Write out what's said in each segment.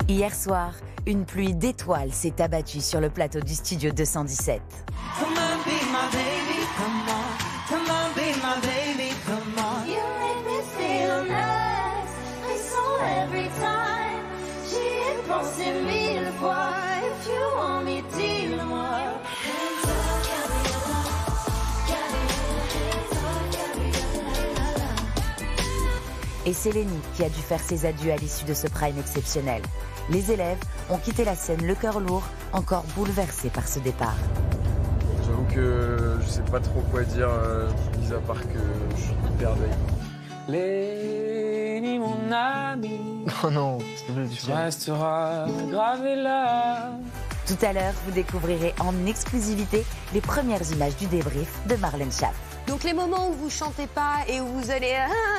Hier soir, une pluie d'étoiles s'est abattue sur le plateau du studio 217. Come on, be my baby, come on. Come on, be my baby, come on. You make me feel nice, frissons every time. J'y ai pensé mille fois, if you want me, dis-le-moi. Et c'est Lénie qui a dû faire ses adieux à l'issue de ce prime exceptionnel. Les élèves ont quitté la scène le cœur lourd, encore bouleversés par ce départ. J'avoue que je sais pas trop quoi dire, mis à part que je suis hyper deuil. Lénie, mon ami, Oh non, tu resteras gravé là. Tout à l'heure, vous découvrirez en exclusivité les premières images du débrief de Marlène Schiappa. Donc les moments où vous chantez pas et où vous allez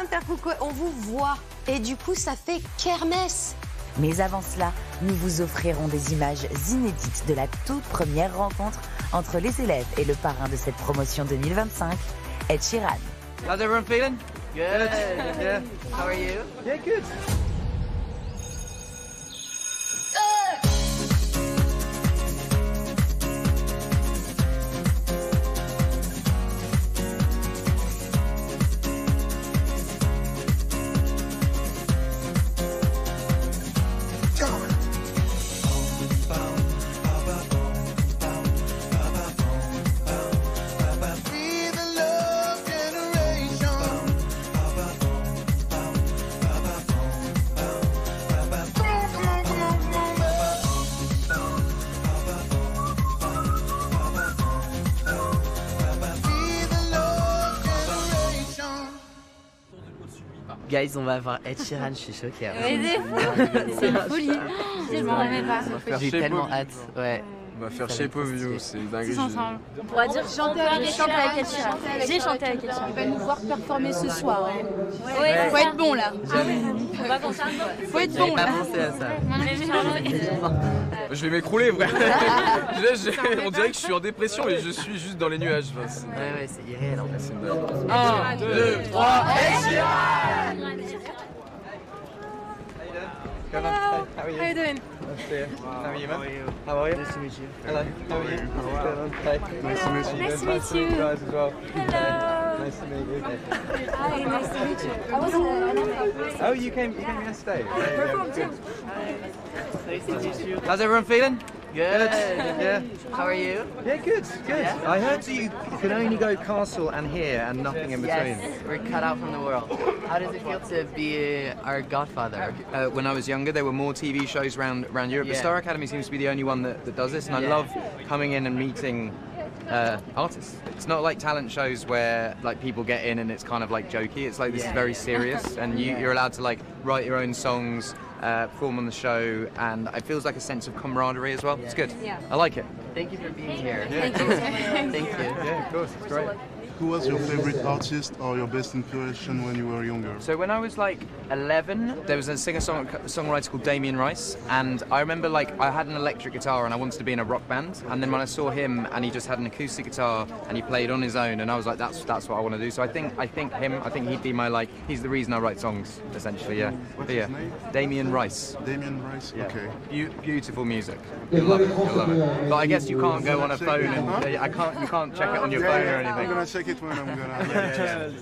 faire coucou, on vous voit. Et du coup, ça fait kermesse. Mais avant cela, nous vous offrirons des images inédites de la toute première rencontre entre les élèves et le parrain de cette promotion 2025, Ed Sheeran. How's everyone feeling? Good. Yeah. How are you? Yeah, good. Guys, on va voir Ed Sheeran, je suis choquée. C'est une folie. Je m'en remets pas. J'ai tellement hâte. Ouais. On va faire Shape of You, c'est dingue. Tous ensemble. On pourra dire chanter avec Ed Sheeran. J'ai chanté avec Ed Sheeran. Il va nous voir performer ce soir. Ouais. Faut être bon là. Faut être bon là. J'ai pas pensé à ça. Je vais m'écrouler, frère. On dirait que je suis en dépression et je suis juste dans les nuages. Enfin, Ouais, c'est irréel en fait. c'est une blague. 1, 2, 3, Ed Sheeran! Hello. How are you? How you doing? How are you, man? How are you? Nice to meet you. Hello. How are you? What's going on? Hey. Nice to meet you. Nice to meet you. Guys as well. Hello. Nice to meet you. Hi, nice to meet you. I wasn't. Oh, you came yesterday. Nice to meet you. How's everyone feeling? Good. Yeah. How are you? Yeah, good. I heard you can only go castle and here and nothing in between. Yes, we're cut out from the world. How does it feel to be our godfather? When I was younger, there were more TV shows around Europe. Yeah. The Star Academy seems to be the only one that does this, and I love coming in and meeting artists. It's not like talent shows where like people get in and it's kind of like jokey. It's like this is very serious, and you're allowed to like write your own songs, perform on the show, and it feels like a sense of camaraderie as well. It's good. I like it. Thank you for being here. Thank you so much. Thank you. Yeah, of course, it's great. Who was your favorite artist or your best inspiration when you were younger? So when I was like 11, there was a singer-songwriter called Damien Rice, and I remember like I had an electric guitar and I wanted to be in a rock band, and then when I saw him and he just had an acoustic guitar and he played on his own, and I was like, that's what I want to do. So I think he'd be my like, he's the reason I write songs essentially. Yeah. What's his name? Damien Rice. Damien Rice. Yeah. Okay. Beautiful music. You'll love it. You'll love it. But I guess you can't go on a phone and you can't check it on your phone or I'm anything. gonna check it when I'm gonna.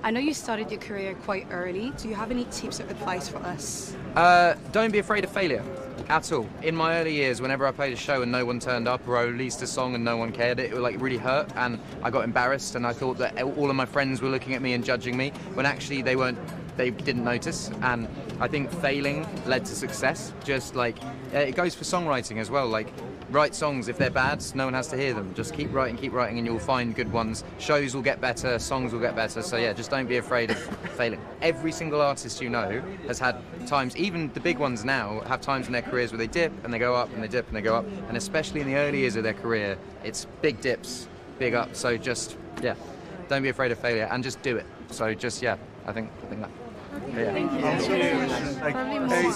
I know you started your career quite early. Do you have any tips or advice for us? Don't be afraid of failure at all. In my early years, whenever I played a show and no one turned up, or I released a song and no one cared, it would like really hurt, and I got embarrassed, and I thought that all of my friends were looking at me and judging me, when actually they weren't. They didn't notice, and I think failing led to success. Just like it goes for songwriting as well. Like write songs, if they're bad, no one has to hear them. Just keep writing, and you'll find good ones. Shows will get better, songs will get better. So yeah, just don't be afraid of failing. Every single artist you know has had times, even the big ones now, have times in their careers where they dip and they go up and they dip and they go up. And especially in the early years of their career, it's big dips, big ups. So just, yeah, don't be afraid of failure and just do it. So just, yeah, I think that. Yeah. Thank you.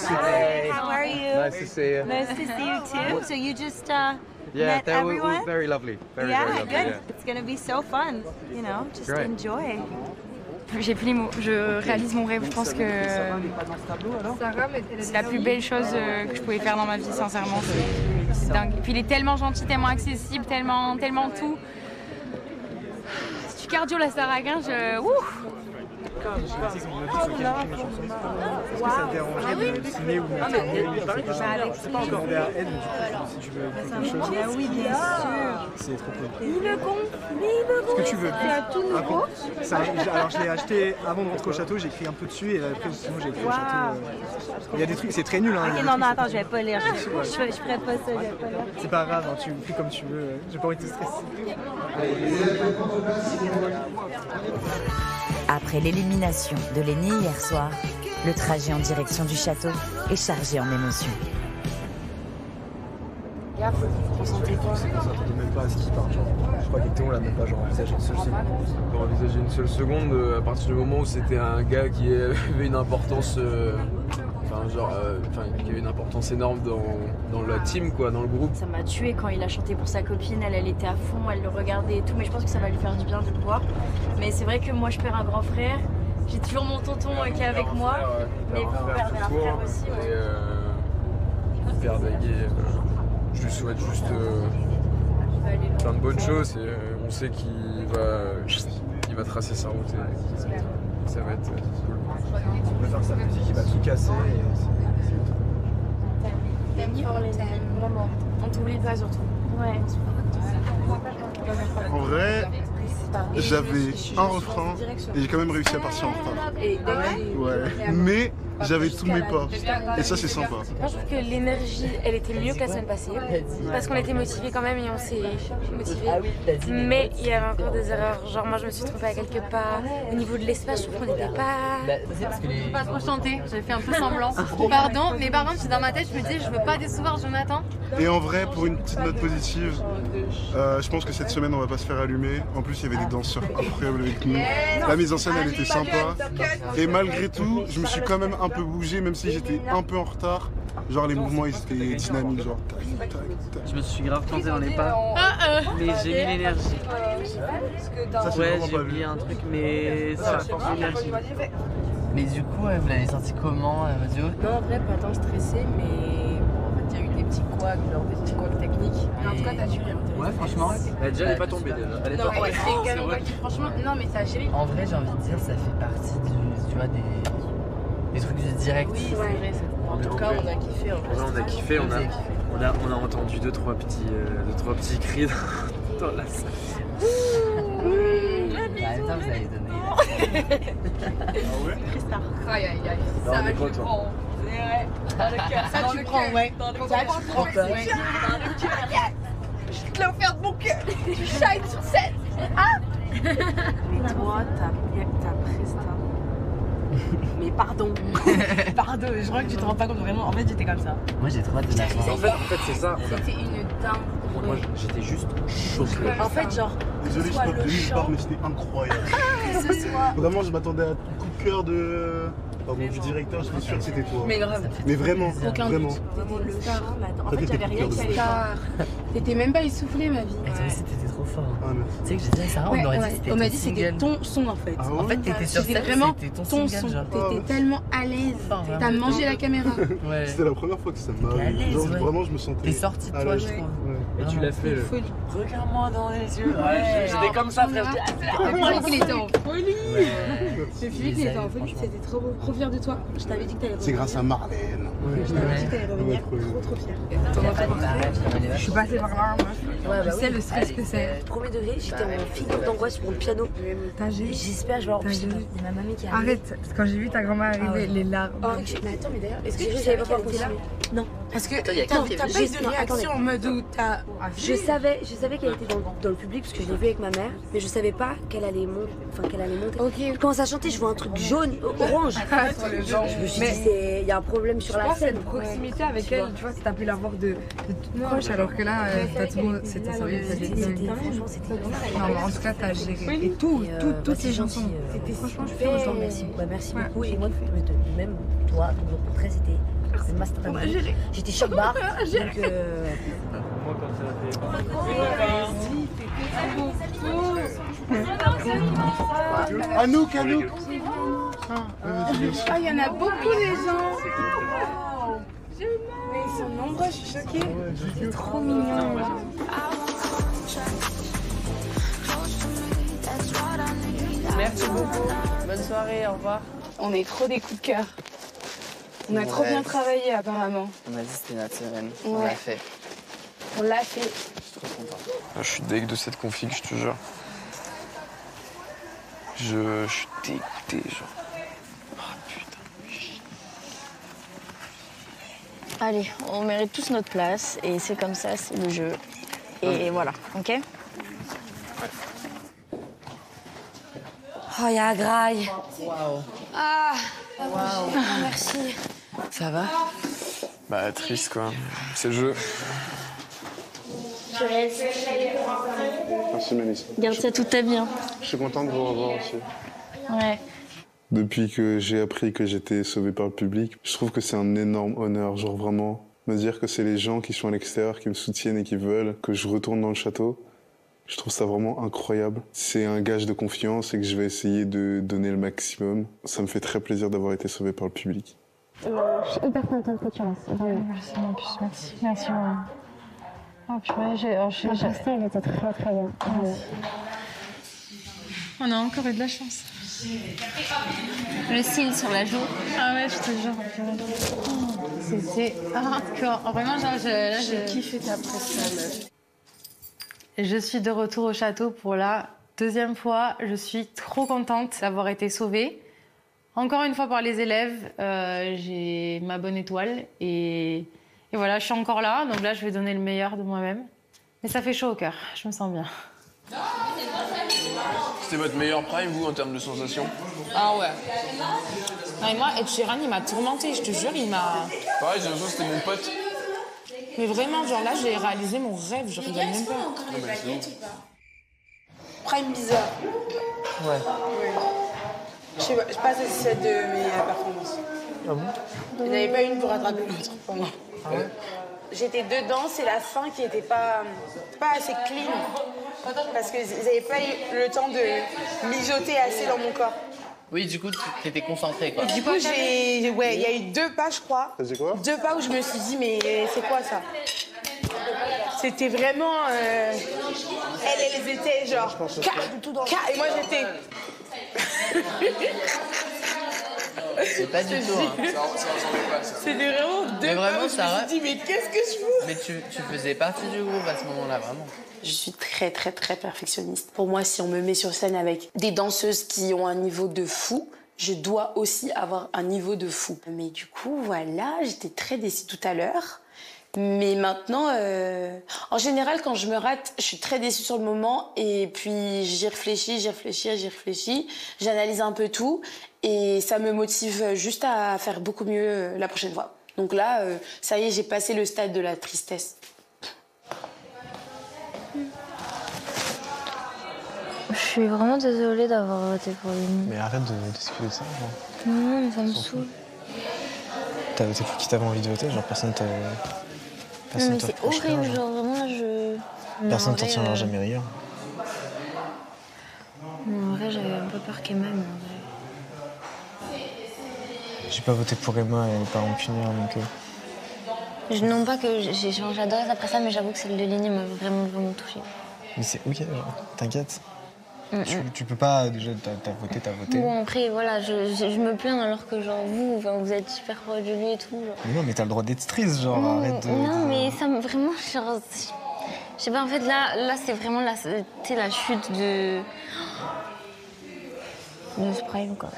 Hey, how are you? Nice to see you. Nice to see you too. So you just Yeah, met they were everyone? all very lovely. Very yeah, lovely. good. Yeah. It's gonna be so fun. You know, just Great. enjoy. j'ai plus les mots. Je réalise mon rêve. Je pense que c'est la plus belle chose que je pouvais faire dans ma vie, sincèrement. C'est dingue. Et puis il est tellement gentil, tellement accessible, tellement tout. C'est du cardio la Saraguin, ouf. Est-ce que ça te dérangerait de signer ou de mettre un mot? C'est pas encore demandé à Ed, mais si tu veux quelque chose. Ah oui, bien sûr. C'est trop cool. Il me gonfle. Ce que tu veux. C'est à tout nouveau. Alors je l'ai acheté avant de rentrer au château, j'ai écrit un peu dessus et après sinon j'ai écrit au château. Il y a des trucs, c'est très nul. Hein, ok, non, attends, je vais pas lire. Je ferai pas ça, je vais pas lire. C'est pas grave, hein, tu fais comme tu veux. J'ai pas envie de te stresser. Après l'élimination de Lenny hier soir, le trajet en direction du château est chargé en émotions. Concentrez pas. C'est qu'on s'attendait même pas à ce qu'il parte. Je crois qu'Hector l'a même pas envisagé une seule seconde. Pas envisagé une seule seconde à partir du moment où c'était un gars qui avait une importance. Qui avait une importance énorme dans la team, quoi, dans le groupe. Ça m'a tué quand il a chanté pour sa copine, elle était à fond, elle le regardait et tout, mais je pense que ça va lui faire du bien de le voir. Mais c'est vrai que moi je perds un grand frère, j'ai toujours mon tonton qui est avec moi, mais vous perdez un frère aussi. Ouais. Et Père Daguet, je lui souhaite juste plein de bonnes choses et on sait qu'il va tracer sa route et ça va être cool. On va faire sa musique, il va tout casser. Vraiment. On t'oublie pas surtout. Ouais. En vrai, j'avais un refrain et j'ai quand même réussi à partir en retard. Ouais. Mais j'avais tous mes pas. Et ça, c'est sympa. Moi, je trouve que l'énergie, elle était mieux que la semaine passée. Parce qu'on était motivés quand même et on s'est motivés. Mais il y avait encore des erreurs. Genre, moi, je me suis trompée à quelque part. Au niveau de l'espace, je trouve qu'on n'était pas. Pas trop chanté. J'avais fait un peu semblant. Pardon, mais par contre, dans ma tête, je me disais, je veux pas décevoir Jonathan. Et en vrai, pour une petite note positive, je pense que cette semaine, on va pas se faire allumer. En plus, il y avait des danseurs incroyables avec nous. La mise en scène, elle était sympa. Et malgré tout, je me suis quand même un peu bougé, même si j'étais un peu en retard. Genre, les mouvements, ils étaient dynamiques, genre. Je me suis grave planté dans les pas, mais j'ai mis l'énergie. Ça, Ouais, j'ai oublié un truc, mais ça apporte l'énergie. Mais du coup, vous l'avez senti comment, Mathieu? Non, en vrai, pas tant stressé, mais en fait, il y a eu des petits couacs, genre des petits couacs techniques. Mais en tout cas, t'as dû bien. Ouais, franchement. Déjà, elle est pas tombée déjà. Elle est non, pas ouais, c'est quand même pas qui, franchement, non, mais t'as géré. En vrai, j'ai envie de dire, ça fait partie tu vois, des trucs de direct. Oui, c'est vrai. En tout cas, on a kiffé. Ouais, on a kiffé, on a entendu deux, trois petits cris dans la salle. En même temps, vous avez donné. Christophe. Aïe, aïe, aïe. Ça va, tu prends. C'est vrai. Dans le cœur. Ça, tu prends, ouais. Ça, tu prends, ouais. Dans le cœur. Je te l'ai offert de mon cœur. Tu shines sur scène. Ah. Mais toi, t'as Presta. Mais pardon. Pardon, je crois que tu te rends pas compte vraiment. En fait, j'étais comme ça. Moi, j'ai trop hâte de la voir. En fait, c'est ça. C'était une dingue. Moi, j'étais juste choqué. En fait, genre. Désolé, je suis pas de nulle part, mais c'était incroyable. Vraiment, je m'attendais à un coup de cœur du directeur, j'étais sûr que c'était toi. Mais grave. Mais vraiment, vraiment. T'étais le star. En fait, j'avais rien qui allait pas. T'étais même pas essoufflé, ma vie. C'était trop fort. Ah, tu sais que j'ai dit à Sarah, on m'aurait dit que c'était on m'a dit c'était ton son en fait. Ah ouais. En fait, t'étais sur scène, vraiment c'était ton ton single, son. genre. T'étais tellement à l'aise. T'as mangé la caméra. Ouais. C'était la première fois que ça m'a. Genre, vraiment, je me sentais. T'es sorti de toi, je trouve. Et tu l'as fait. Regarde-moi dans les yeux. Ouais, j'étais comme ça, frère. Le public, il était en folie. Le public, il était en folie. C'était trop beau. Trop fier de toi. Je t'avais dit que t'allais revenir. C'est grâce à Marlène. Je t'avais dit que t'allais revenir. Trop fier. Je suis passée par là, moi. Je sais le stress que c'est. Premier degré, j'étais en figure d'angoisse pour le piano. J'espère, je vais avoir ma mamie qui arrive. Arrête, parce que quand j'ai vu ta grand-mère arriver, les larmes. Oh, mais attends, mais d'ailleurs, est-ce que je savais pas pourquoi elle était là? Non. Parce que t'as pas eu de réaction en mode où t'as. Je savais qu'elle était dans le public parce que je l'ai vu avec ma mère, mais je savais pas qu'elle allait monter. Ok. Je commence à chanter, je vois un truc jaune, orange. Je me suis dit, il y a un problème sur la scène. Cette proximité avec elle, tu vois, t'as pu la voir de toute proche, alors que là, t'as tout. C'était ça. Franchement, c'était. Non, mais en tout cas, t'as géré. Et toutes ces chansons. C'était franchement, je te remercie. Merci beaucoup. Et moi, même toi, pour me rencontrer, c'était master. On a géré. J'étais choc barre. Donc, Anouk. Ah, il y en a beaucoup les gens. Mais ils sont nombreux, je suis choquée. C'est trop mignon. Merci beaucoup. Bonne soirée, au revoir. On est trop des coups de cœur. On a trop bien travaillé apparemment. On m'a dit que c'était naturel. Ouais. On l'a fait. On l'a fait. Je suis trop content. Je suis deg de cette config, je te jure. Je suis dégoûté, genre. Allez, on mérite tous notre place et c'est comme ça, c'est le jeu. Et voilà, ok? oh, il y a la graille. Waouh. Ah, merci. Ça va? Bah, triste, quoi. C'est le jeu. Je reste. Merci Mélissa. Garde ça toute ta vie. Hein. Je suis content de vous revoir aussi. Ouais. Depuis que j'ai appris que j'étais sauvé par le public, je trouve que c'est un énorme honneur. Genre vraiment, me dire que c'est les gens qui sont à l'extérieur, qui me soutiennent et qui veulent que je retourne dans le château. Je trouve ça vraiment incroyable. C'est un gage de confiance et que je vais essayer de donner le maximum. Ça me fait très plaisir d'avoir été sauvé par le public. Je suis hyper contente que tu restes, vraiment. Merci, en plus, merci. Merci, maman. Oh, purée, elle était très, très bien. Merci. On a encore eu de la chance. Le cil sur la joue. Ah ouais, je te jure. C'était hardcore. Vraiment, genre, j'ai kiffé ta pression. Et je suis de retour au château pour la deuxième fois. Je suis trop contente d'avoir été sauvée. Encore une fois par les élèves, j'ai ma bonne étoile. Et voilà, je suis encore là. Donc là, je vais donner le meilleur de moi-même. Mais ça fait chaud au cœur. Je me sens bien. C'était votre meilleur prime, vous, en termes de sensations? Ah ouais. Non, et moi, Ed Sheeran, il m'a tourmenté, je te jure, il m'a... Pareil, j'ai l'impression que c'était mon pote. Mais vraiment, genre là, j'ai réalisé mon rêve, je rigole même pas. Non, mais c'est bon. Prime bizarre. Ouais. Je sais pas satisfaite de mes performances. Ah bon? Il n'y en avait pas une pour rattraper l'autre pour moi. Ah ouais? J'étais dedans, c'est la fin qui était pas assez clean. Parce qu'ils n'avaient pas eu le temps de mijoter assez dans mon corps. Oui, du coup, t'étais concentrée, quoi. Et du coup, il y a eu 2 pas, je crois. C'est quoi? 2 pas où je me suis dit, mais c'est quoi ça? C'était vraiment... elles étaient genre... Et moi, j'étais... C'est pas du tout, hein. C'était vraiment 2 Mais pas vraiment, où je me Sarah, suis dit, mais qu'est-ce que je fous? Mais tu faisais partie du groupe à ce moment-là, vraiment. Je suis très très très perfectionniste. Pour moi, si on me met sur scène avec des danseuses qui ont un niveau de fou, je dois aussi avoir un niveau de fou. Mais du coup, voilà, j'étais très déçue tout à l'heure. Mais maintenant, en général, quand je me rate, je suis très déçue sur le moment. Et puis, j'y réfléchis. J'analyse un peu tout. Et ça me motive juste à faire beaucoup mieux la prochaine fois. Donc là, ça y est, j'ai passé le stade de la tristesse. Je suis vraiment désolée d'avoir voté pour lui. Mais arrête de discuter de ça. Genre. Non, mais ça me saoule. T'as voté pour qui t'avais envie de voter? Genre personne t'a... Non, mais c'est horrible, genre vraiment là, je... Personne t'en t'en tiendra jamais rigueur. En vrai, j'avais un peu peur qu'Emma m'en J'ai pas voté pour Emma, elle est pas rancunière donc... Non pas que j'adore après ça, mais j'avoue que celle de Ligny m'a vraiment touchée. Mais c'est ok, genre, t'inquiète. Tu peux pas, déjà, t'as voté. Bon, après, voilà, je me plains alors que, genre, vous êtes super proche de lui et tout. Genre. Mais non, mais t'as le droit d'être triste, genre, arrête de... Non, mais ça me... Vraiment, genre... Je sais pas, en fait, là c'est vraiment la chute de ce prime, quoi.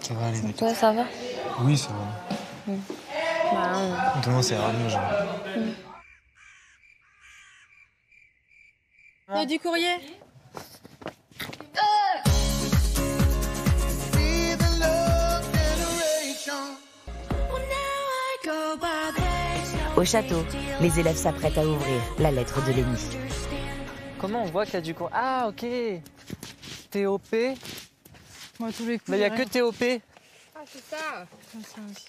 Ça va aller, d'accord. Toi, ça va? Oui, ça va. Bah, non. Demain, c'est ramené, genre. Du courrier. Au château, les élèves s'apprêtent à ouvrir la lettre de Lénie. Comment on voit qu'il y a du cours? Ah, ok. TOP. Moi, tous les coups. Mais il n'y a que TOP. c'est ça. Comme ça aussi.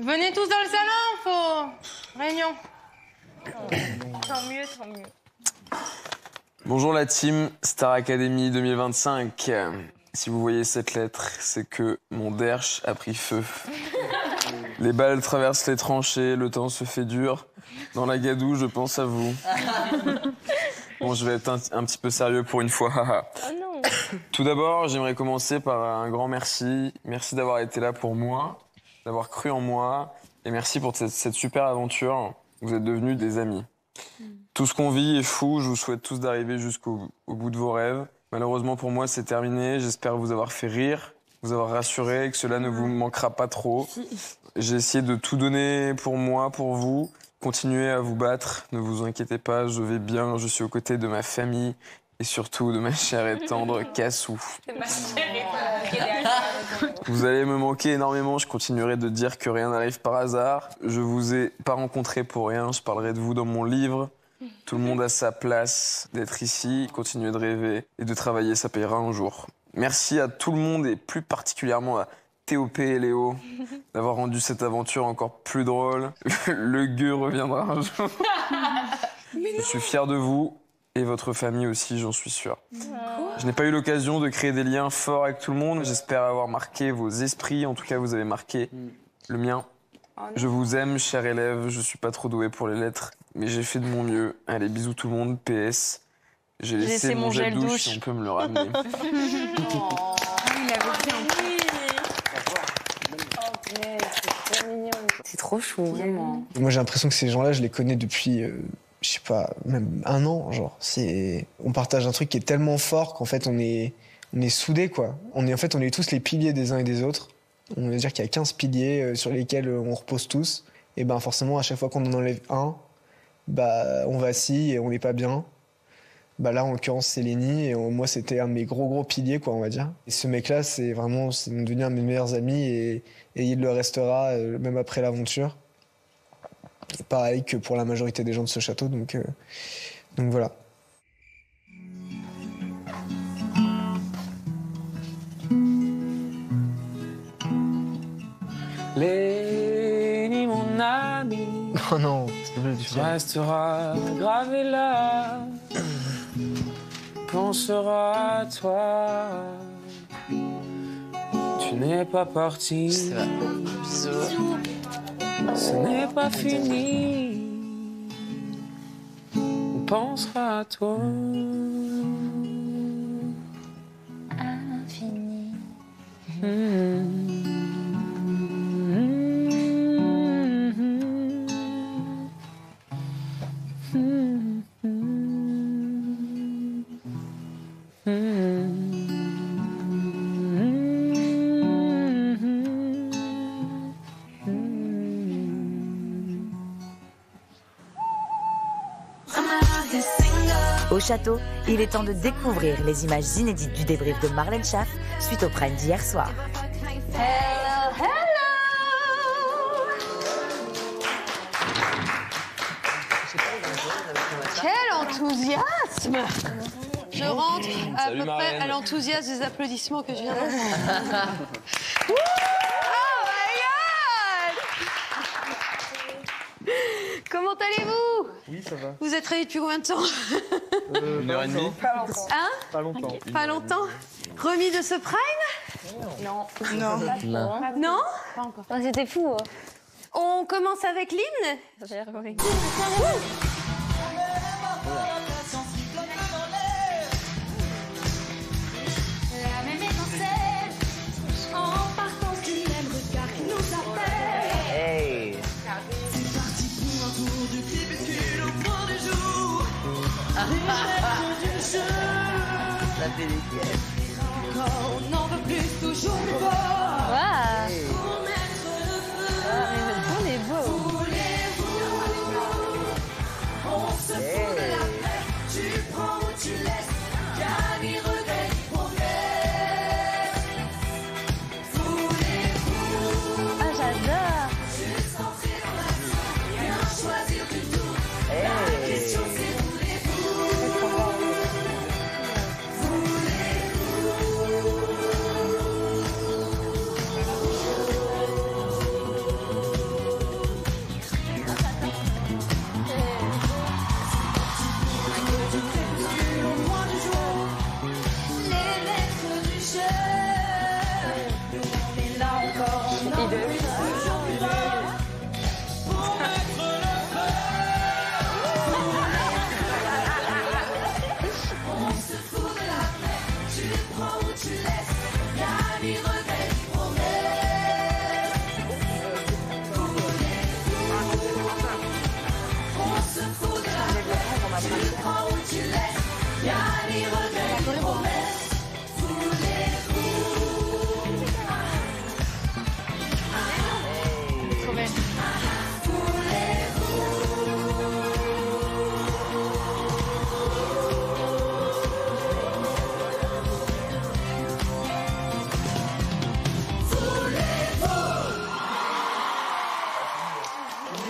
Venez tous dans le salon, faut... Réunion. Tant mieux, tant mieux. Bonjour la team Star Academy 2025. Si vous voyez cette lettre, c'est que mon derche a pris feu. Les balles traversent les tranchées, le temps se fait dur. Dans la gadoue, je pense à vous. Bon, je vais être un petit peu sérieux pour une fois. Oh non. Tout d'abord, j'aimerais commencer par un grand merci. Merci d'avoir été là pour moi, d'avoir cru en moi. Et merci pour cette super aventure. Vous êtes devenus des amis. Tout ce qu'on vit est fou. Je vous souhaite tous d'arriver jusqu'au bout de vos rêves. Malheureusement pour moi, c'est terminé. J'espère vous avoir fait rire, vous avoir rassuré, que cela ne vous manquera pas trop. J'ai essayé de tout donner pour moi, pour vous. Continuez à vous battre, ne vous inquiétez pas, je vais bien, je suis aux côtés de ma famille et surtout de ma chère et tendre Cassou. Vous allez me manquer énormément, je continuerai de dire que rien n'arrive par hasard. Je vous ai pas rencontré pour rien, je parlerai de vous dans mon livre. Tout le monde a sa place d'être ici, continuez de rêver et de travailler, ça payera un jour. Merci à tout le monde et plus particulièrement à TOP et Léo d'avoir rendu cette aventure encore plus drôle. Le gueux reviendra un jour. Je suis fier de vous et votre famille aussi, j'en suis sûr. Je n'ai pas eu l'occasion de créer des liens forts avec tout le monde. J'espère avoir marqué vos esprits. En tout cas, vous avez marqué le mien. Je vous aime, cher élève. Je suis pas trop doué pour les lettres, mais j'ai fait de mon mieux. Allez, bisous tout le monde. PS. J'ai laissé mon gel douche si on peut me le ramener. C'est trop chou, vraiment. Moi, j'ai l'impression que ces gens-là, je les connais depuis, je sais pas, même un an, genre. On partage un truc qui est tellement fort qu'en fait, on est soudés, quoi. On est tous les piliers des uns et des autres. On veut dire qu'il y a 15 piliers sur lesquels on repose tous. Et ben, forcément, à chaque fois qu'on en enlève un, bah, on vacille et on n'est pas bien. Bah là, en l'occurrence, c'est Lenny, et moi, c'était un de mes gros piliers, quoi, on va dire. Et ce mec-là, c'est devenu un de mes meilleurs amis, et il le restera, même après l'aventure. Et pareil que pour la majorité des gens de ce château, donc voilà. Lenny, mon ami. Oh non, tu resteras gravé là. Pensera à toi. Tu n'es pas parti. Ce n'est pas fini. On pensera à toi. Infini. Au château, il est temps de découvrir les images inédites du débrief de Marlène Schaff suite au prime d'hier soir. Hello, hello. Quel enthousiasme! Je rentre à Salut, peu près Marianne. à l'enthousiasme des applaudissements que je viens d'entendre. Comment allez-vous? Oui, ça va. Vous êtes réunis depuis combien de temps? 1h30. Hein? Pas longtemps. Pas longtemps? Remis de ce prime? Non. Non. Non? Pas encore. C'était fou. On commence avec l'hymne? Oui. La même étincelle, en partance du même regard qui nous appelle. Hey. C'est parti pour un tour du crépuscule au point du jour. Des maîtres du jeu. Ça fait des pièces. Encore, on n'en veut plus, toujours plus fort. Waouh. Pour mettre le feu. On est beau. Voulez-vous? On se fout de la paix. Tu prends ou tu laisses. Car ni regret ni progrès. Voulez-vous? Ah, j'adore. Juste entrer dans l'action. Rien choisir du tout. La question c'est voulez-vous? Voulez-vous? tu laisses, y'a ni regret ni promesse. On se fout de la paix, tu prends ou tu laisses, y'a ni regret ni promesse.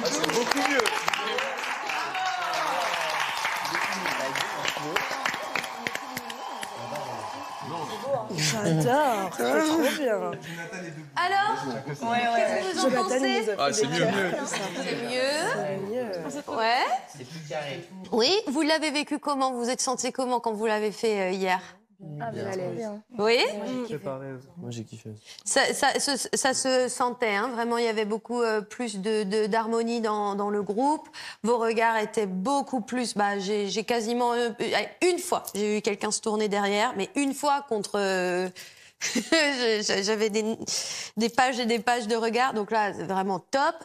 C'est beaucoup mieux. J'adore, c'est trop bien. Alors, qu'est-ce que vous en pensez? Ah, c'est mieux. C'est mieux. Ouais. C'est plus carré. Oui, vous l'avez vécu comment? Vous êtes senti comment quand vous l'avez fait hier? Ah, mais elle est bien. Oui. Moi j'ai kiffé. Ça se sentait, hein, vraiment, il y avait beaucoup plus d'harmonie dans le groupe. Vos regards étaient beaucoup plus... j'ai quasiment... une fois, j'ai eu quelqu'un se tourner derrière, mais une fois contre... J'avais des pages et des pages de regards, donc là, c'est vraiment top.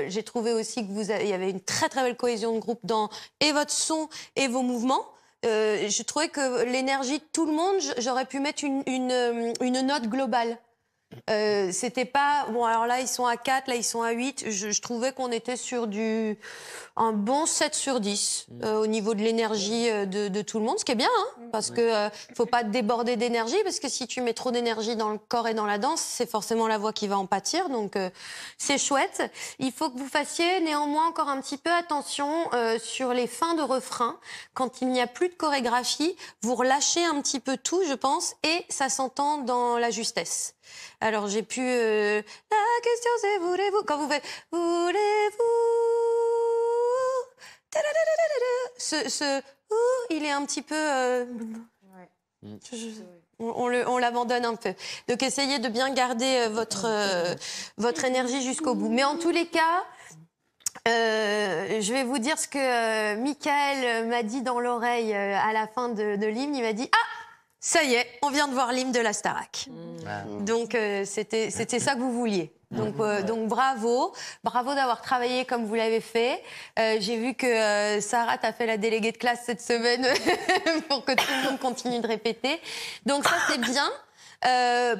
J'ai trouvé aussi qu'il y avait une très très belle cohésion de groupe dans et votre son et vos mouvements. Je trouvais que l'énergie de tout le monde, j'aurais pu mettre une note globale. C'était pas... Bon, alors là, ils sont à 4, là, ils sont à 8. Je trouvais qu'on était sur un bon 7 sur 10 au niveau de l'énergie de tout le monde, ce qui est bien, hein, parce que faut pas déborder d'énergie, parce que si tu mets trop d'énergie dans le corps et dans la danse, c'est forcément la voix qui va en pâtir, donc c'est chouette. Il faut que vous fassiez néanmoins encore un petit peu attention sur les fins de refrain. Quand il n'y a plus de chorégraphie, vous relâchez un petit peu tout, je pense, et ça s'entend dans la justesse. Alors j'ai pu... la question c'est voulez-vous... Quand vous faites... Voulez-vous... il est un petit peu... On l'abandonne un peu. Donc essayez de bien garder votre énergie jusqu'au bout. Mais en tous les cas... je vais vous dire ce que Michael m'a dit dans l'oreille à la fin de l'hymne. Il m'a dit « Ah, ça y est, on vient de voir l'hymne de la Starac. Donc c'était ça que vous vouliez. Donc bravo d'avoir travaillé comme vous l'avez fait. J'ai vu que Sarah t'a fait la déléguée de classe cette semaine pour que tout le monde continue de répéter. Donc ça c'est bien.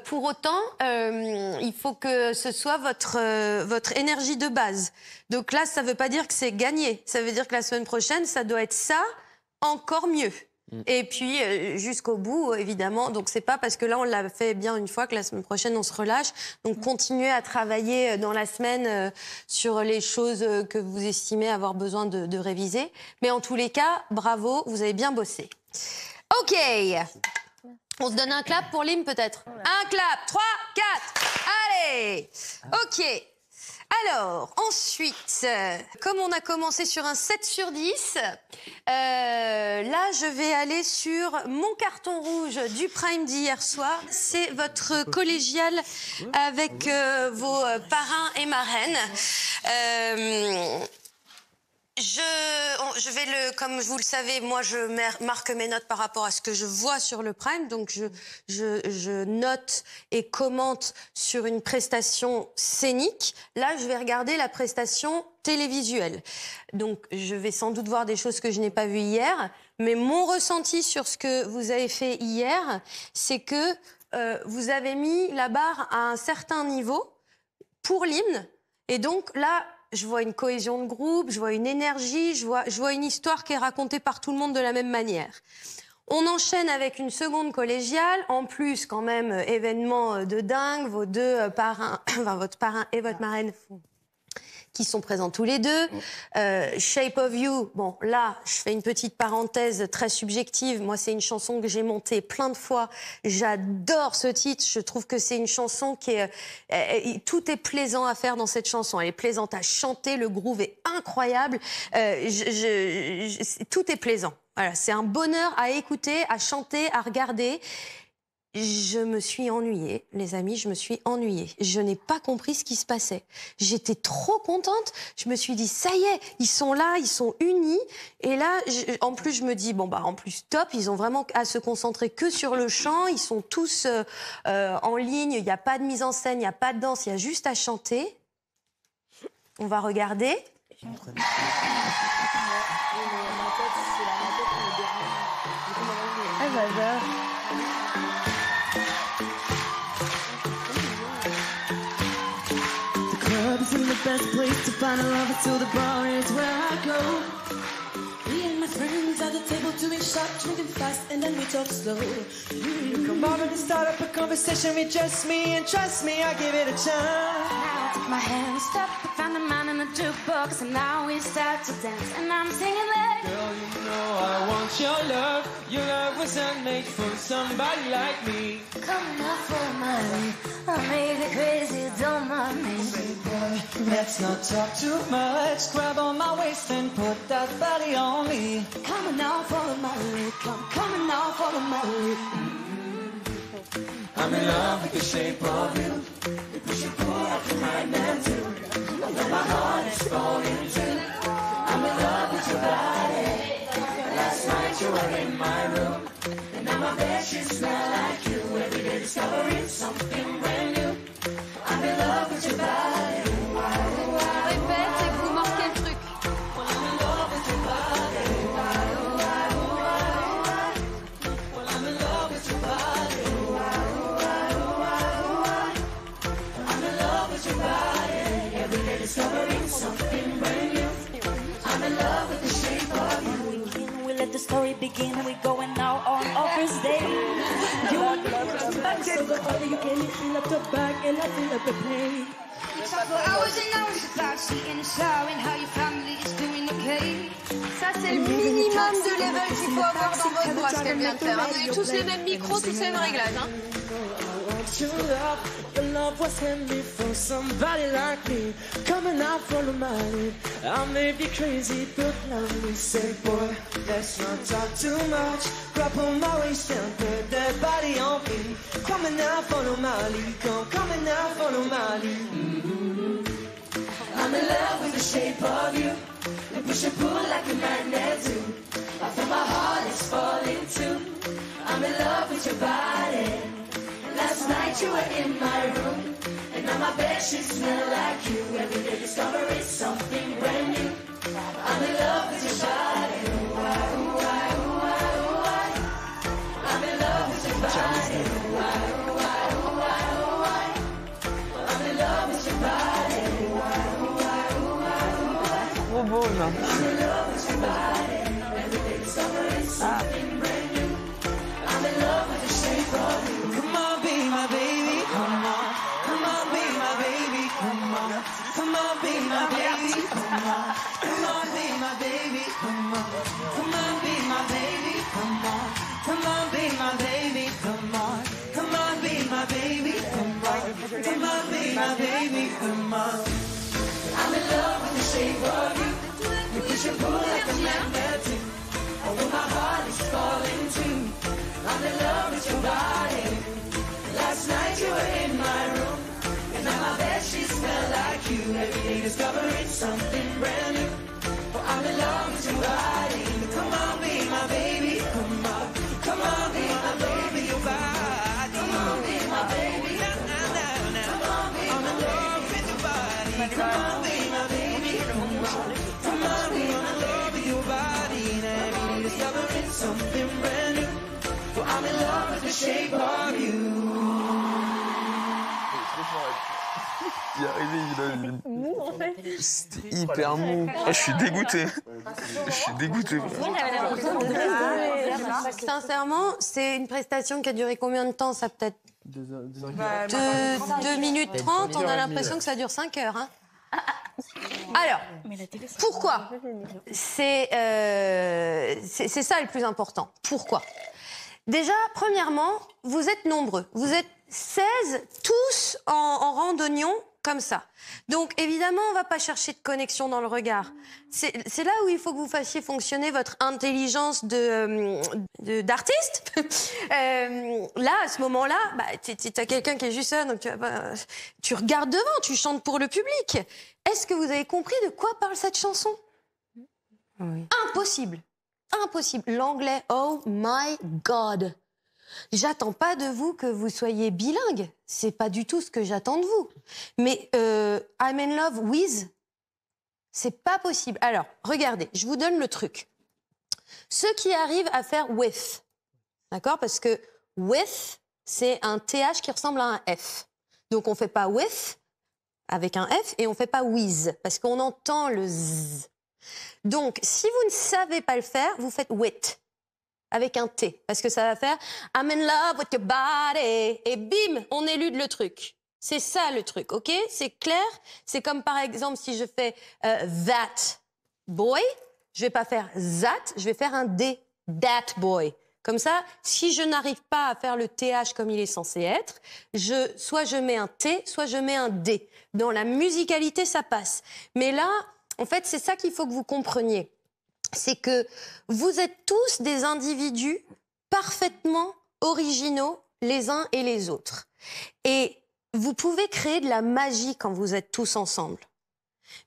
Pour autant, il faut que ce soit votre énergie de base. Donc là, ça veut pas dire que c'est gagné. Ça veut dire que la semaine prochaine, ça doit être ça, encore mieux. Et puis jusqu'au bout, évidemment. Donc c'est pas parce que là on l'a fait bien une fois que la semaine prochaine on se relâche. Donc continuez à travailler dans la semaine sur les choses que vous estimez avoir besoin de réviser. Mais en tous les cas, bravo, vous avez bien bossé. Ok. On se donne un clap pour l'hymne peut-être. Un clap, 3, 4. Allez. Ok. Alors, ensuite, comme on a commencé sur un 7 sur 10, là, je vais aller sur mon carton rouge du Prime d'hier soir. C'est votre collégial avec vos parrains et marraines. Je vais comme vous le savez, moi je marque mes notes par rapport à ce que je vois sur le Prime, donc je note et commente sur une prestation scénique. Là, je vais regarder la prestation télévisuelle. Donc je vais sans doute voir des choses que je n'ai pas vues hier, mais mon ressenti sur ce que vous avez fait hier, c'est que vous avez mis la barre à un certain niveau pour l'hymne, et donc là, je vois une cohésion de groupe, je vois une énergie, je vois une histoire qui est racontée par tout le monde de la même manière. On enchaîne avec une seconde collégiale, en plus quand même événement de dingue, vos deux parrains, enfin votre parrain et votre marraine qui sont présents tous les deux. Shape of You, bon là, je fais une petite parenthèse très subjective. Moi, c'est une chanson que j'ai montée plein de fois. J'adore ce titre. Je trouve que c'est une chanson qui est... tout est plaisant à faire dans cette chanson. Elle est plaisante à chanter, le groove est incroyable. Tout est plaisant. Voilà, c'est un bonheur à écouter, à chanter, à regarder. je me suis ennuyée, les amis, je me suis ennuyée. Je n'ai pas compris ce qui se passait. J'étais trop contente. Je me suis dit, ça y est, ils sont là, ils sont unis. Et là, en plus, je me dis, bon, bah, en plus, top, ils ont vraiment à se concentrer que sur le chant. Ils sont tous en ligne, il n'y a pas de mise en scène, il n'y a pas de danse, il y a juste à chanter. On va regarder. Ah, j'adore. The club isn't the best place to find a lover, so the bar is where I go. Me and my friends at the table doing shots, drinking fast, and then we talk slow. Come on and start up a conversation with just me, and trust me, I give it a chance. Now take my hand, stop, I found a man in the jukebox, and now we start to dance, and I'm singing like, Girl, you know I want your love. Your love wasn't made for somebody like me. coming up for money. I make it crazy, don't mind me. Boy, let's not talk too much. Grab on my waist and put that body on me. Coming out, follow my lead. Coming out, follow my lead. I'm in love with the shape of you. You push and pull like a magnet too. Although my heart is falling too. I'm in love with your body. Last night you were in my room, and now my bed sheets smell like you. Every day discovering something brand new. I'm in love with your body. Répète et que vous marquez le truc. I'm in love with your body. I'm in love with your body. I'm in love with your body. Every day discovering something brand new. I'm in love with the shape of you. We let the story begin, and we're going out on our first date. You want me to back So the harder you get, you feel up the back, and I feel up the pain. for hours and hours about seeing the shower and how your family is doing okay. Ça, c'est le minimum de level qu'il faut avoir dans votre voix, ce qu'elle vient de faire. Vous avez tous les mêmes micros, tous les mêmes réglages. Hein. Your love was handmade for somebody like me. Coming out from the mind, I may be crazy, but love me. Say, boy, let's not talk too much. Grab on my waist and put that body on me. Coming out from my lead, coming out from my lead. I'm in love with the shape of you. You push and pull like a magnet too. I feel my heart is falling too. I'm in love with your body. Last night you were in my room, and now my bed sheets smell like you. Every day discovering something brand new. I'm in love with your body. I'm in love with your body. I'm in love with your body. Trop beau, là. I'm in love with your body. Every day discovering something brand new. I'm in love with the shape of you. Come on, be my baby. Come on. Come on, be my baby. Come on. Come on, be my baby. Come on. Come on, be my baby. Come on. Come on, be my baby. Come on. Come on, be my baby. Come on. Come on, be my baby. Come on. Come on, be my baby. Come on. I'm in love with the shape of you. You push and pull like a magnet too. Although my heart is falling too. I'm in love with your body. Last night you were in my room, and now my bed sheets smell like you. Every day discovering something brand new. Oh, I'm in love with your body. Come on, be my baby. Come on, come on, be my baby. Your body. Come on, be my baby. Come on, be my love with your body. Come on, be my baby. Come on, come on, be my love with your body. And every day discovering something brand new. Oh, I'm in love with the shape of you. Il est arrivé, il a C'était hyper mou. Je suis dégoûté. Je suis dégoûté. Sincèrement, c'est une prestation qui a duré combien de temps? Ça peut-être 2 minutes 30. On a l'impression que ça dure 5 heures. Hein. Alors, pourquoi? C'est ça le plus important. Pourquoi? Déjà, premièrement, vous êtes nombreux. Vous êtes 16, tous en rang d'oignon, comme ça. Donc, évidemment, on va pas chercher de connexion dans le regard. C'est là où il faut que vous fassiez fonctionner votre intelligence d'artiste. Là, à ce moment-là, bah, t'as quelqu'un qui est juste là, donc tu regardes devant, tu chantes pour le public. Est-ce que vous avez compris de quoi parle cette chanson? Oui. Impossible. Impossible. L'anglais, oh my God. J'attends pas de vous que vous soyez bilingue. C'est pas du tout ce que j'attends de vous. Mais I'm in love with, c'est pas possible. Alors, regardez, je vous donne le truc. Ceux qui arrivent à faire with, d'accord? Parce que with, c'est un TH qui ressemble à un F. Donc on fait pas with avec un F et on fait pas with parce qu'on entend le Z. Donc, si vous ne savez pas le faire, vous faites with. Avec un T, parce que ça va faire I'm in love with your body. Et bim, on élude le truc. C'est ça le truc, ok? C'est clair? C'est comme par exemple si je fais that boy, je vais pas faire that, je vais faire un D, that boy. Comme ça, si je n'arrive pas à faire le TH comme il est censé être, soit je mets un T, soit je mets un D. Dans la musicalité, ça passe. Mais là, en fait, c'est ça qu'il faut que vous compreniez. C'est que vous êtes tous des individus parfaitement originaux les uns et les autres. Et vous pouvez créer de la magie quand vous êtes tous ensemble.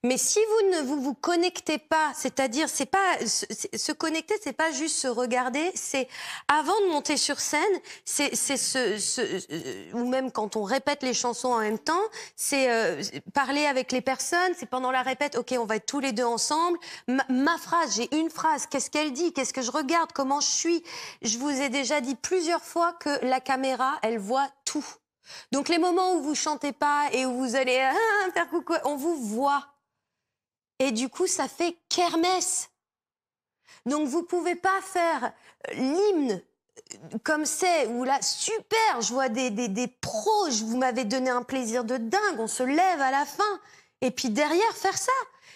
Mais si vous ne vous connectez pas, c'est-à-dire se connecter, c'est pas juste se regarder, c'est avant de monter sur scène, ou même quand on répète les chansons en même temps, c'est parler avec les personnes, c'est pendant la répète, ok, on va être tous les deux ensemble. Ma phrase, j'ai une phrase, qu'est-ce qu'elle dit, qu'est-ce que je regarde, comment je suis. Je vous ai déjà dit plusieurs fois que la caméra, elle voit tout. Donc les moments où vous chantez pas et où vous allez faire coucou, on vous voit. Et du coup, ça fait kermesse. Donc vous pouvez pas faire l'hymne comme c'est, ou là, super, je vois des pros, vous m'avez donné un plaisir de dingue, on se lève à la fin. Et puis derrière, faire ça.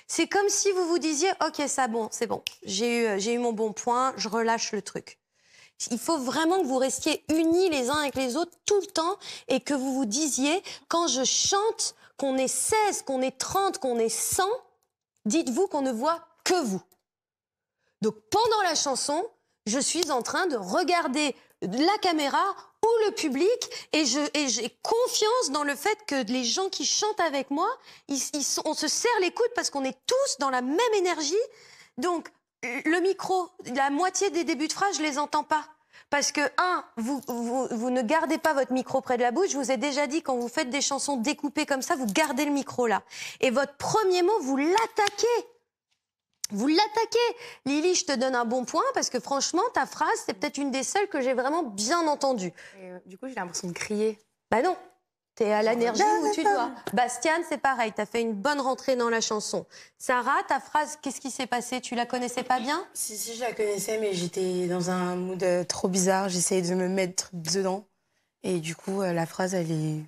C'est comme si vous vous disiez, ok, c'est bon, j'ai eu mon bon point, je relâche le truc. Il faut vraiment que vous restiez unis les uns avec les autres tout le temps et que vous vous disiez, quand je chante, qu'on est 16, qu'on est 30, qu'on est 100, dites-vous qu'on ne voit que vous. Donc pendant la chanson, je suis en train de regarder la caméra ou le public et j'ai confiance dans le fait que les gens qui chantent avec moi, on se serre les coudes parce qu'on est tous dans la même énergie. Donc le micro, la moitié des débuts de phrase, je les entends pas. Parce que, vous ne gardez pas votre micro près de la bouche. Je vous ai déjà dit, quand vous faites des chansons découpées comme ça, vous gardez le micro là. Et votre premier mot, vous l'attaquez. Vous l'attaquez. Lily, je te donne un bon point parce que franchement, ta phrase, c'est peut-être une des seules que j'ai vraiment bien entendue. Du coup, j'ai l'impression de crier. Bah non. T'es à l'énergie où tu dois. Bastiane, c'est pareil. T'as fait une bonne rentrée dans la chanson. Sarah, ta phrase, qu'est-ce qui s'est passé? Tu la connaissais pas bien? Si, je la connaissais, mais j'étais dans un mood trop bizarre. J'essayais de me mettre dedans. Et du coup, la phrase, elle est...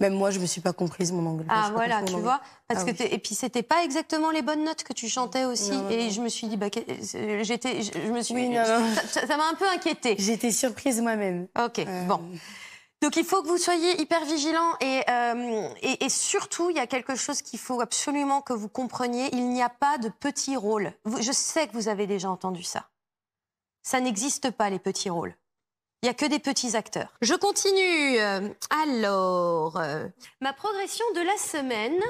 Même moi, je me suis pas comprise, mon anglais. Ah, voilà, tu vois. Parce que et puis, c'était pas exactement les bonnes notes que tu chantais aussi. Non, et je me suis dit, ça m'a un peu inquiétée. J'étais surprise moi-même. Ok, bon. Donc, il faut que vous soyez hyper vigilants et surtout, il y a quelque chose qu'il faut absolument que vous compreniez. Il n'y a pas de petits rôles. Je sais que vous avez déjà entendu ça. Ça n'existe pas, les petits rôles. Il n'y a que des petits acteurs. Je continue. Alors, ma progression de la semaine...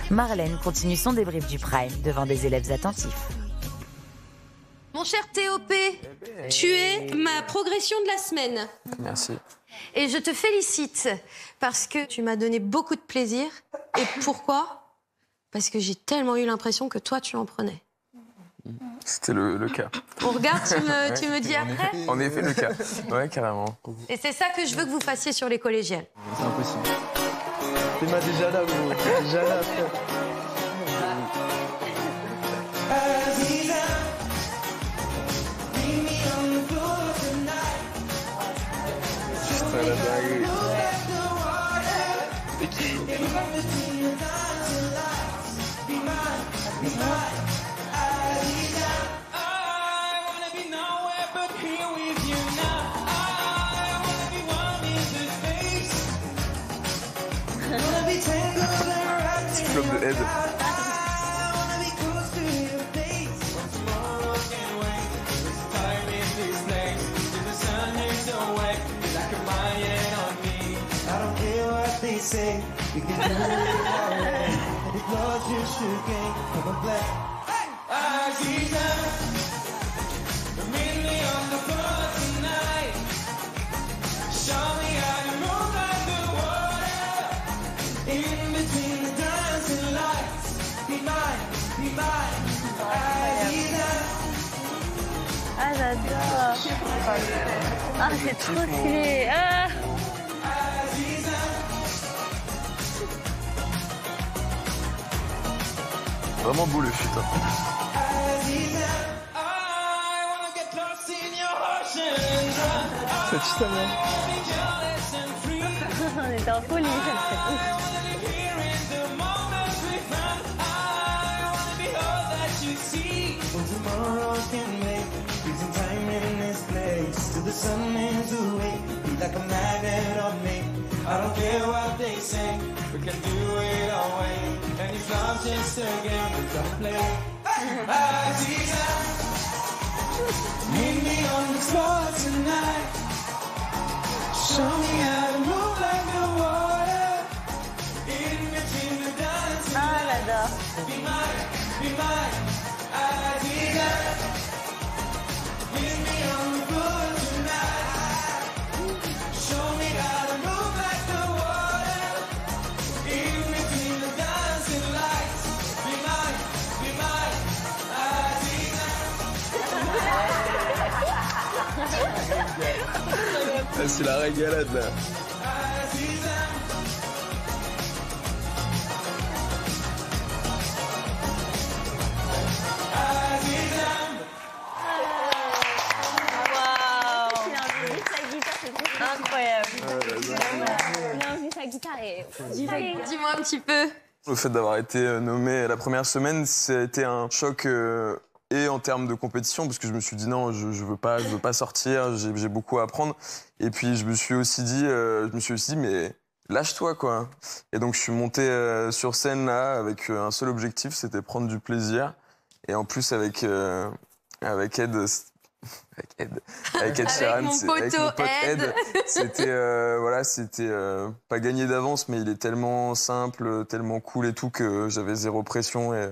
Marlène continue son débrief du Prime devant des élèves attentifs. Mon cher TOP, tu es ma progression de la semaine. Merci. Et je te félicite parce que tu m'as donné beaucoup de plaisir. Et pourquoi? Parce que j'ai tellement eu l'impression que toi, tu en prenais. C'était le cas. On regarde, tu me dis après? En effet, le cas. Ouais, carrément. Et c'est ça que je veux que vous fassiez sur les collégiennes. C'est impossible. Tu m'as déjà là, gros. Déjà là, frère. but here with you now. I wanna be one in the space. Wanna be tangled and wrapped in Club your de Ed. cloud. I wanna be close to your face. But tomorrow can't wait. There's time in this place. Till the sun is away. You're like a Mayan on me. I don't care what they say. We can do it our way. And if love's your sugar, I'm a black. Aziza, meet me on the floor tonight. Show me how to move like the water. In between the dancing lights. Be mine, Aziza. Ah, j'adore. Ah, c'est trop stylé. Ah. Vraiment beau le feat. Hein. C'est juste On était en folie. Tomorrow can make freezing time in this place till the sun is away. Be like a magnet on me. I don't care what they say. We can do it our way. And if love's just a game, we gotta play. Aziza, meet me on the floor tonight. Show me how to move like the water. In between the dancing. Ah, j'adore. Be mine, Aziza. Meet me on the floor tonight. Show me how to move like the water. In between the dancing lights. Be mine, Aziza. Ah, c'est la régalade là. Incroyable. Non, sa guitare est... Dis-moi un petit peu. Le fait d'avoir été nommé la première semaine, c'était un choc et en termes de compétition, parce que je me suis dit non, je veux pas sortir, j'ai beaucoup à apprendre. Et puis je me suis aussi dit, mais lâche-toi quoi. Et donc je suis monté sur scène là avec un seul objectif, c'était prendre du plaisir. Et en plus avec Ed. Avec Ed Sheeran, mon avec pote mon pote Ed. C'était pas gagné d'avance, mais il est tellement simple, tellement cool et tout que j'avais zéro pression. Et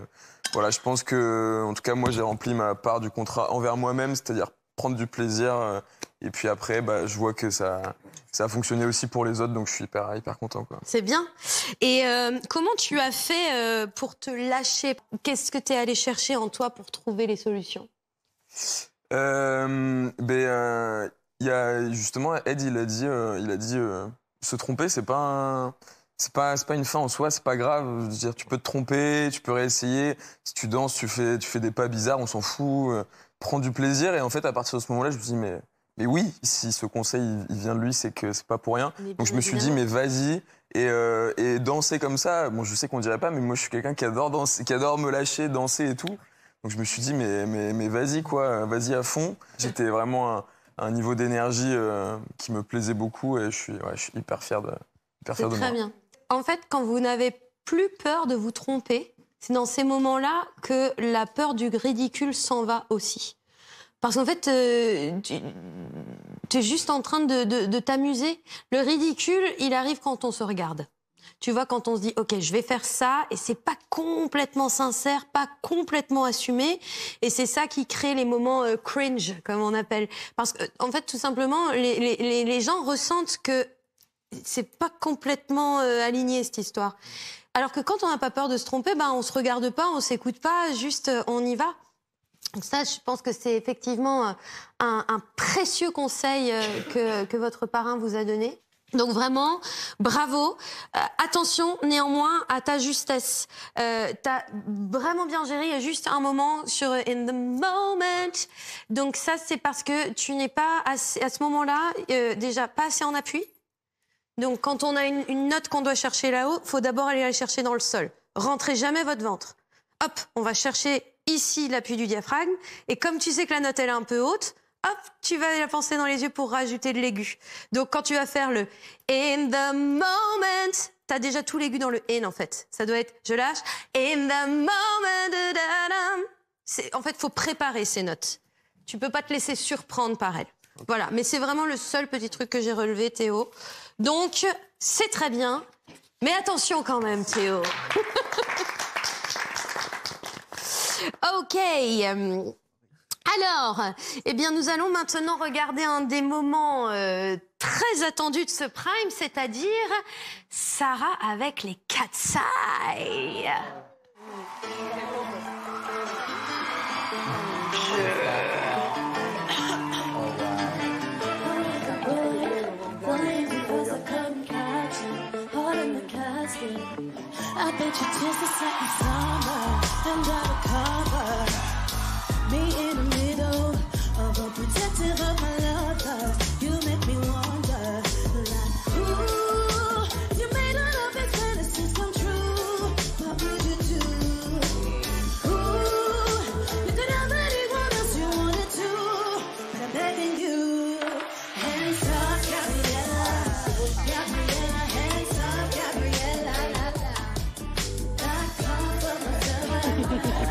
voilà, je pense que, en tout cas, moi, j'ai rempli ma part du contrat envers moi-même, c'est-à-dire prendre du plaisir. Et puis après, je vois que ça a fonctionné aussi pour les autres, donc je suis hyper content, quoi. C'est bien. Et comment tu as fait pour te lâcher? Qu'est-ce que tu es allé chercher en toi pour trouver les solutions? Il y a justement Ed, il a dit se tromper, c'est pas une fin en soi, c'est pas grave. Je veux dire, tu peux te tromper, tu peux réessayer. Si tu danses, tu fais des pas bizarres, on s'en fout. Prends du plaisir. Et en fait, à partir de ce moment-là, je me suis dit mais oui, si ce conseil il vient de lui, c'est que c'est pas pour rien. Donc je me suis dit mais vas-y et danser comme ça. Bon, je sais qu'on dirait pas, mais moi je suis quelqu'un qui adore danser, qui adore me lâcher, danser et tout. Donc je me suis dit mais vas-y quoi, vas-y à fond. J'étais vraiment à un niveau d'énergie qui me plaisait beaucoup et je suis hyper fier de moi. C'est très bien. En fait, quand vous n'avez plus peur de vous tromper, c'est dans ces moments-là que la peur du ridicule s'en va aussi. Parce qu'en fait, tu es juste en train de t'amuser. Le ridicule, il arrive quand on se regarde. Tu vois, quand on se dit, OK, je vais faire ça, et c'est pas complètement sincère, pas complètement assumé, et c'est ça qui crée les moments cringe, comme on appelle. Parce que, en fait, tout simplement, les gens ressentent que c'est pas complètement aligné, cette histoire. Alors que quand on n'a pas peur de se tromper, on se regarde pas, on s'écoute pas, juste on y va. Donc ça, je pense que c'est effectivement un précieux conseil que votre parrain vous a donné. Donc vraiment, bravo. Attention néanmoins à ta justesse. T'as vraiment bien géré. Il y a juste un moment sur In the Moment. Donc ça, c'est parce que tu n'es pas assez, à ce moment-là déjà pas assez en appui. Donc quand on a une note qu'on doit chercher là-haut, faut d'abord aller la chercher dans le sol. Rentrez jamais votre ventre. Hop, on va chercher ici l'appui du diaphragme. Et comme tu sais que la note elle est un peu haute, hop, tu vas la penser dans les yeux pour rajouter de l'aigu. Donc quand tu vas faire le in the moment, t'as déjà tout l'aigu dans le in en fait. Ça doit être je lâche in the moment. En fait, faut préparer ces notes. Tu peux pas te laisser surprendre par elles. Voilà, mais c'est vraiment le seul petit truc que j'ai relevé, Théo. Donc c'est très bien, mais attention quand même, Théo. Ok. Alors, eh bien, nous allons maintenant regarder un des moments très attendus de ce prime, c'est-à-dire Sarah avec les Cat's Eye. I bet you just a second summer and undercover. Me in the middle of a protective of my lover. You make me wonder, like, ooh, you made all of his fantasies come true. What would you do? Ooh, you could have anyone else you wanted to, but I'm begging you. Hands up, Gabriella, Gabriella, hands up, Gabriella, la la. That comes from myself, Gabriella.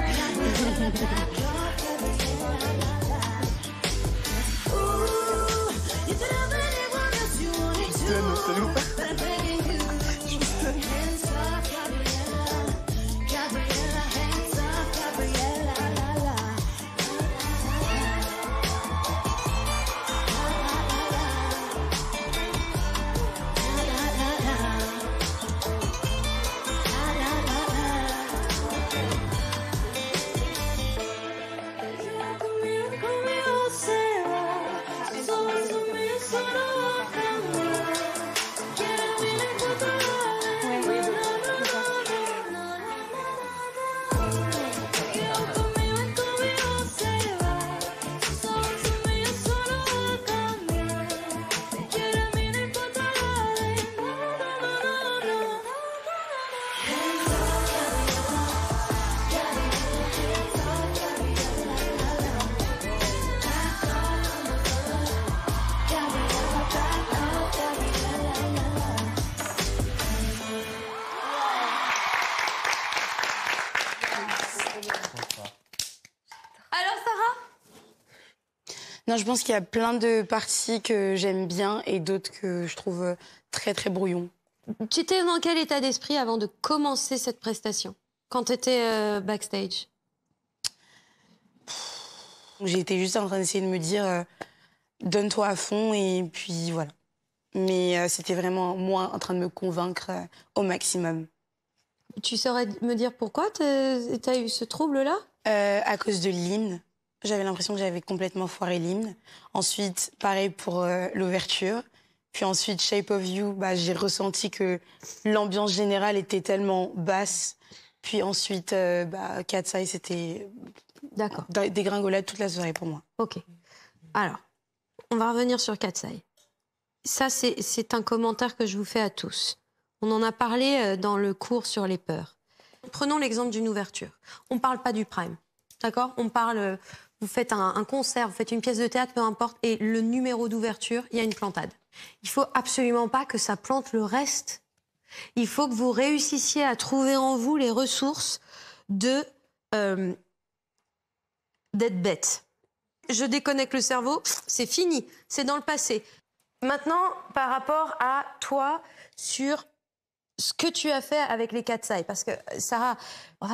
Non, je pense qu'il y a plein de parties que j'aime bien et d'autres que je trouve très très brouillon. Tu étais dans quel état d'esprit avant de commencer cette prestation, quand tu étais backstage? J'étais juste en train d'essayer de me dire donne-toi à fond et puis voilà. Mais c'était vraiment moi en train de me convaincre au maximum. Tu saurais me dire pourquoi t'as eu ce trouble-là? À cause de l'hymne. J'avais l'impression que j'avais complètement foiré l'hymne. Ensuite, pareil pour l'ouverture. Puis ensuite, Shape of You, bah, j'ai ressenti que l'ambiance générale était tellement basse. Puis ensuite, Cat's Eye, c'était dégringolade toute la soirée pour moi. Ok. Alors, on va revenir sur Cat's Eye. Ça, c'est un commentaire que je vous fais à tous. On en a parlé dans le cours sur les peurs. Prenons l'exemple d'une ouverture. On ne parle pas du prime. D'accord? On parle... Vous faites un concert, vous faites une pièce de théâtre, peu importe, et le numéro d'ouverture, il y a une plantade. Il faut absolument pas que ça plante le reste. Il faut que vous réussissiez à trouver en vous les ressources d'être bête. Je déconnecte le cerveau, c'est fini, c'est dans le passé. Maintenant, par rapport à toi, sur ce que tu as fait avec les Cat's Eye, parce que Sarah,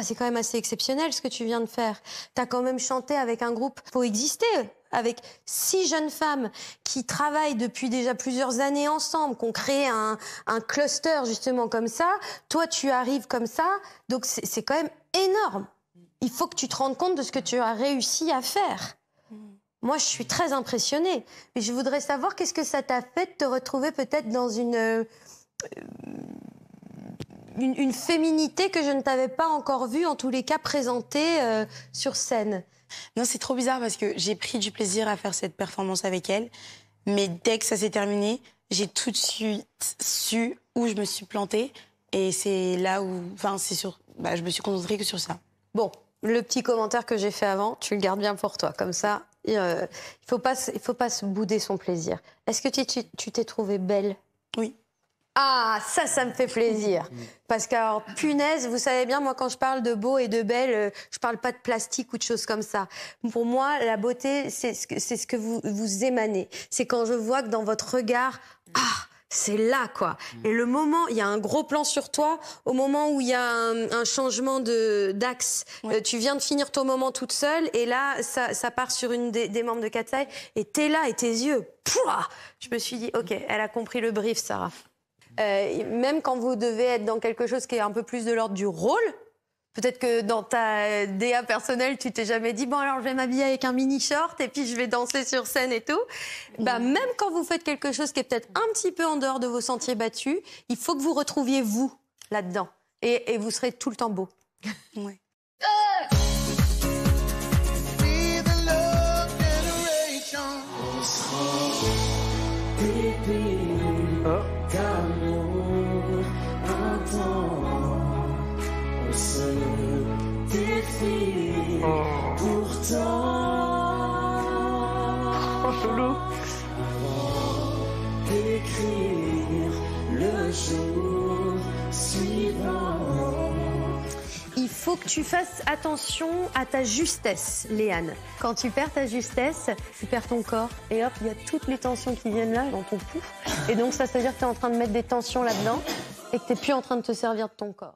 c'est quand même assez exceptionnel ce que tu viens de faire. Tu as quand même chanté avec un groupe pour exister, avec 6 jeunes femmes qui travaillent depuis déjà plusieurs années ensemble, qui ont créé un cluster justement comme ça. Toi, tu arrives comme ça, donc c'est quand même énorme. Il faut que tu te rendes compte de ce que tu as réussi à faire. Moi, je suis très impressionnée. Mais je voudrais savoir qu'est-ce que ça t'a fait de te retrouver peut-être dans une féminité que je ne t'avais pas encore vue, en tous les cas présentée sur scène. Non, c'est trop bizarre parce que j'ai pris du plaisir à faire cette performance avec elle. Mais dès que ça s'est terminé, j'ai tout de suite su où je me suis plantée. Et c'est là où... Enfin, c'est sur... je me suis concentrée que sur ça. Bon, le petit commentaire que j'ai fait avant, tu le gardes bien pour toi. Comme ça, Il faut pas se bouder son plaisir. Est-ce que tu t'es trouvée belle? Oui. Ah, ça me fait plaisir. Parce que, alors, punaise, vous savez bien, moi, quand je parle de beau et de belle, je parle pas de plastique ou de choses comme ça. Pour moi, la beauté, c'est ce que vous émanez. C'est quand je vois que dans votre regard, c'est là, quoi. Et le moment, il y a un gros plan sur toi, au moment où il y a un changement d'axe. Tu viens de finir ton moment toute seule, et là, ça part sur une des membres de Katsai, et t'es là, et tes yeux, pouah, je me suis dit, ok, elle a compris le brief, Sarah. Même quand vous devez être dans quelque chose qui est un peu plus de l'ordre du rôle, peut-être que dans ta DA personnelle, tu t'es jamais dit, bon alors je vais m'habiller avec un mini short et puis je vais danser sur scène et tout. Bah, même quand vous faites quelque chose qui est peut-être un petit peu en dehors de vos sentiers battus, il faut que vous retrouviez vous là-dedans. Et vous serez tout le temps beau. Ouais. D'amour intense, on se défie pourtant. Avant d'écrire le jour suivant. Il faut que tu fasses attention à ta justesse, Léane. Quand tu perds ta justesse, tu perds ton corps. Et hop, il y a toutes les tensions qui viennent là, dans ton pouls. Et donc, ça veut dire que tu es en train de mettre des tensions là-dedans et que tu n'es plus en train de te servir de ton corps.